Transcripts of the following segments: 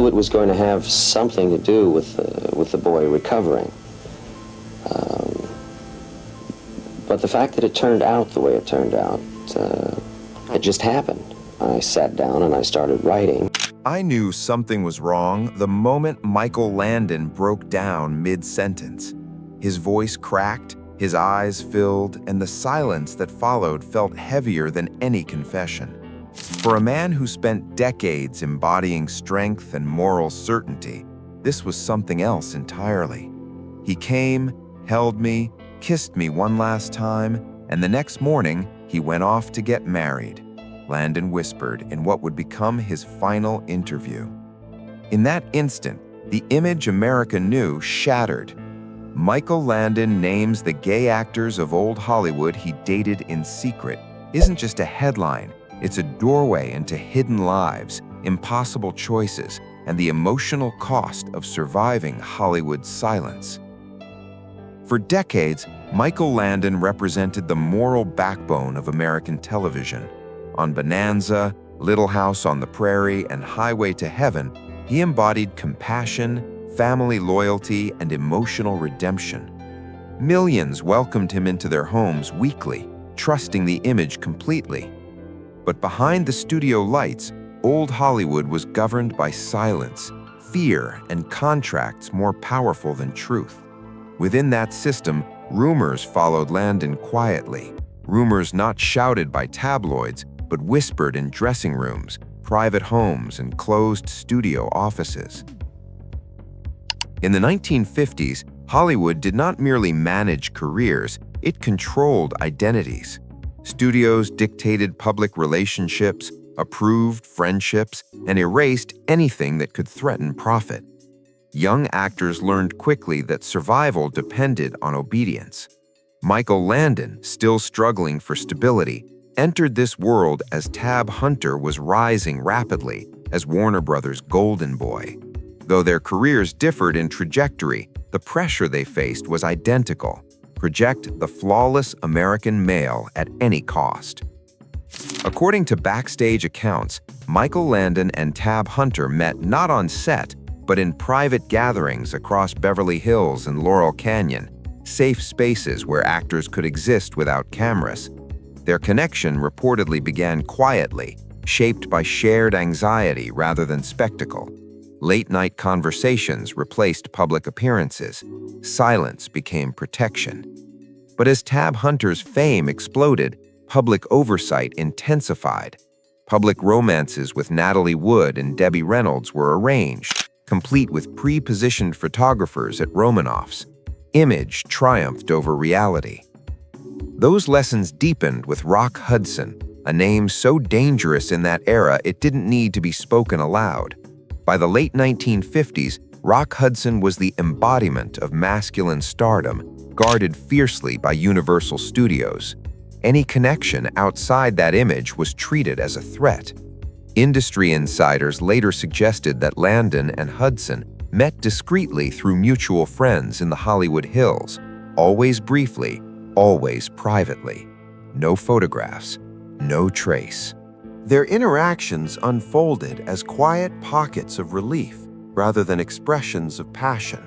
it was going to have something to do with the boy recovering. But the fact that it turned out the way it turned out, it just happened. I sat down and I started writing. I knew something was wrong the moment Michael Landon broke down mid-sentence. His voice cracked, his eyes filled, and the silence that followed felt heavier than any confession. For a man who spent decades embodying strength and moral certainty, this was something else entirely. He came, held me, kissed me one last time, and the next morning, he went off to get married, Landon whispered in what would become his final interview. In that instant, the image America knew shattered. Michael Landon names the gay actors of old Hollywood he dated in secret isn't just a headline, it's a doorway into hidden lives, impossible choices, and the emotional cost of surviving Hollywood's silence. For decades, Michael Landon represented the moral backbone of American television. On Bonanza, Little House on the Prairie, and Highway to Heaven, he embodied compassion, family loyalty, and emotional redemption. Millions welcomed him into their homes weekly, trusting the image completely. But behind the studio lights, old Hollywood was governed by silence, fear, and contracts more powerful than truth. Within that system, rumors followed Landon quietly. Rumors not shouted by tabloids, but whispered in dressing rooms, private homes, and closed studio offices. In the 1950s, Hollywood did not merely manage careers, it controlled identities. Studios dictated public relationships, approved friendships, and erased anything that could threaten profit. Young actors learned quickly that survival depended on obedience. Michael Landon, still struggling for stability, entered this world as Tab Hunter was rising rapidly as Warner Brothers' golden boy. Though their careers differed in trajectory, the pressure they faced was identical: project the flawless American male at any cost. According to backstage accounts, Michael Landon and Tab Hunter met not on set, but in private gatherings across Beverly Hills and Laurel Canyon, safe spaces where actors could exist without cameras. Their connection reportedly began quietly, shaped by shared anxiety rather than spectacle. Late-night conversations replaced public appearances. Silence became protection. But as Tab Hunter's fame exploded, public oversight intensified. Public romances with Natalie Wood and Debbie Reynolds were arranged, complete with pre-positioned photographers at Romanoff's. Image triumphed over reality. Those lessons deepened with Rock Hudson, a name so dangerous in that era it didn't need to be spoken aloud. By the late 1950s, Rock Hudson was the embodiment of masculine stardom, guarded fiercely by Universal Studios. Any connection outside that image was treated as a threat. Industry insiders later suggested that Landon and Hudson met discreetly through mutual friends in the Hollywood Hills, always briefly, always privately. No photographs, no trace. Their interactions unfolded as quiet pockets of relief rather than expressions of passion,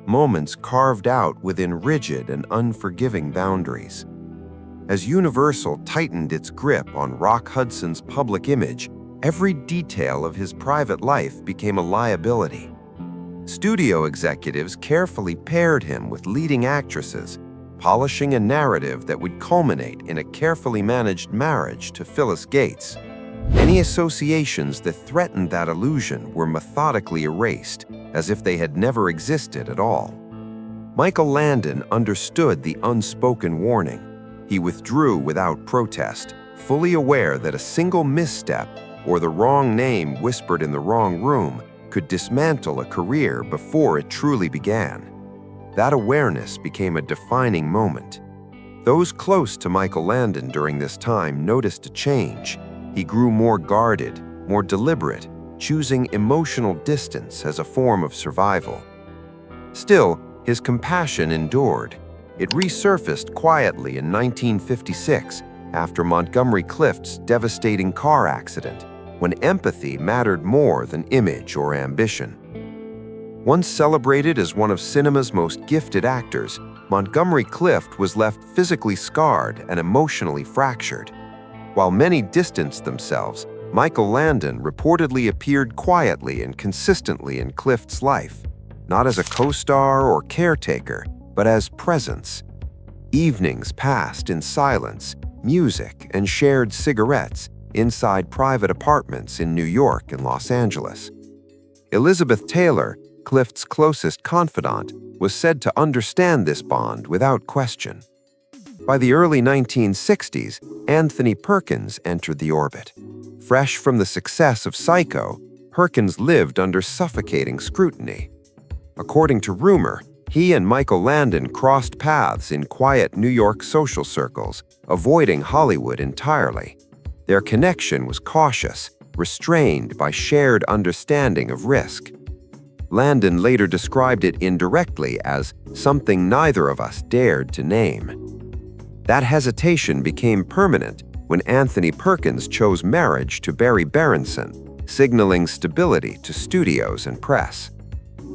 moments carved out within rigid and unforgiving boundaries. As Universal tightened its grip on Rock Hudson's public image, every detail of his private life became a liability. Studio executives carefully paired him with leading actresses, polishing a narrative that would culminate in a carefully managed marriage to Phyllis Gates. Any associations that threatened that illusion were methodically erased, as if they had never existed at all. Michael Landon understood the unspoken warning. He withdrew without protest, fully aware that a single misstep or the wrong name whispered in the wrong room could dismantle a career before it truly began. That awareness became a defining moment. Those close to Michael Landon during this time noticed a change. He grew more guarded, more deliberate, choosing emotional distance as a form of survival. Still, his compassion endured. It resurfaced quietly in 1956 after Montgomery Clift's devastating car accident, when empathy mattered more than image or ambition. Once celebrated as one of cinema's most gifted actors, Montgomery Clift was left physically scarred and emotionally fractured. While many distanced themselves, Michael Landon reportedly appeared quietly and consistently in Clift's life, not as a co-star or caretaker, but as presence. Evenings passed in silence, music, and shared cigarettes inside private apartments in New York and Los Angeles. Elizabeth Taylor, Clift's closest confidant, was said to understand this bond without question. By the early 1960s, Anthony Perkins entered the orbit. Fresh from the success of Psycho, Perkins lived under suffocating scrutiny. According to rumor, he and Michael Landon crossed paths in quiet New York social circles, avoiding Hollywood entirely. Their connection was cautious, restrained by shared understanding of risk. Landon later described it indirectly as something neither of us dared to name. That hesitation became permanent when Anthony Perkins chose marriage to Barry Berenson, signaling stability to studios and press.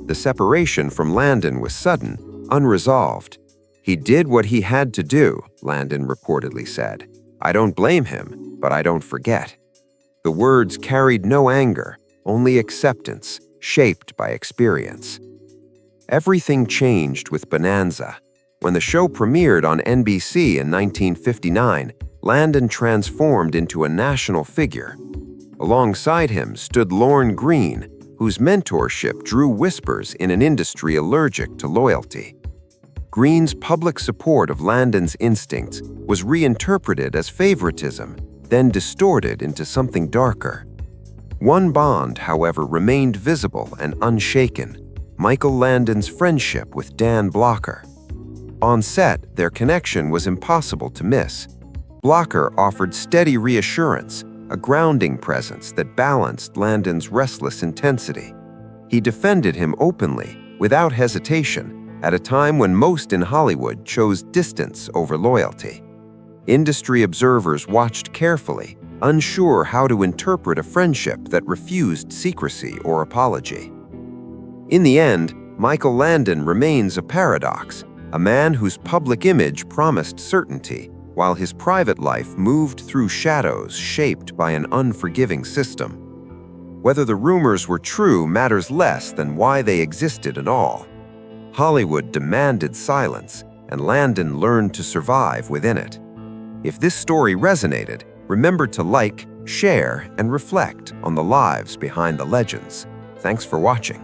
The separation from Landon was sudden, unresolved. "He did what he had to do," Landon reportedly said. "I don't blame him, but I don't forget." The words carried no anger, only acceptance, shaped by experience. Everything changed with Bonanza. When the show premiered on NBC in 1959, Landon transformed into a national figure. Alongside him stood Lorne Greene, whose mentorship drew whispers in an industry allergic to loyalty. Greene's public support of Landon's instincts was reinterpreted as favoritism, then distorted into something darker. One bond, however, remained visible and unshaken: Michael Landon's friendship with Dan Blocker. On set, their connection was impossible to miss. Blocker offered steady reassurance, a grounding presence that balanced Landon's restless intensity. He defended him openly, without hesitation, at a time when most in Hollywood chose distance over loyalty. Industry observers watched carefully, unsure how to interpret a friendship that refused secrecy or apology. In the end, Michael Landon remains a paradox, a man whose public image promised certainty, while his private life moved through shadows shaped by an unforgiving system. Whether the rumors were true matters less than why they existed at all. Hollywood demanded silence, and Landon learned to survive within it. If this story resonated, remember to like, share, and reflect on the lives behind the legends. Thanks for watching.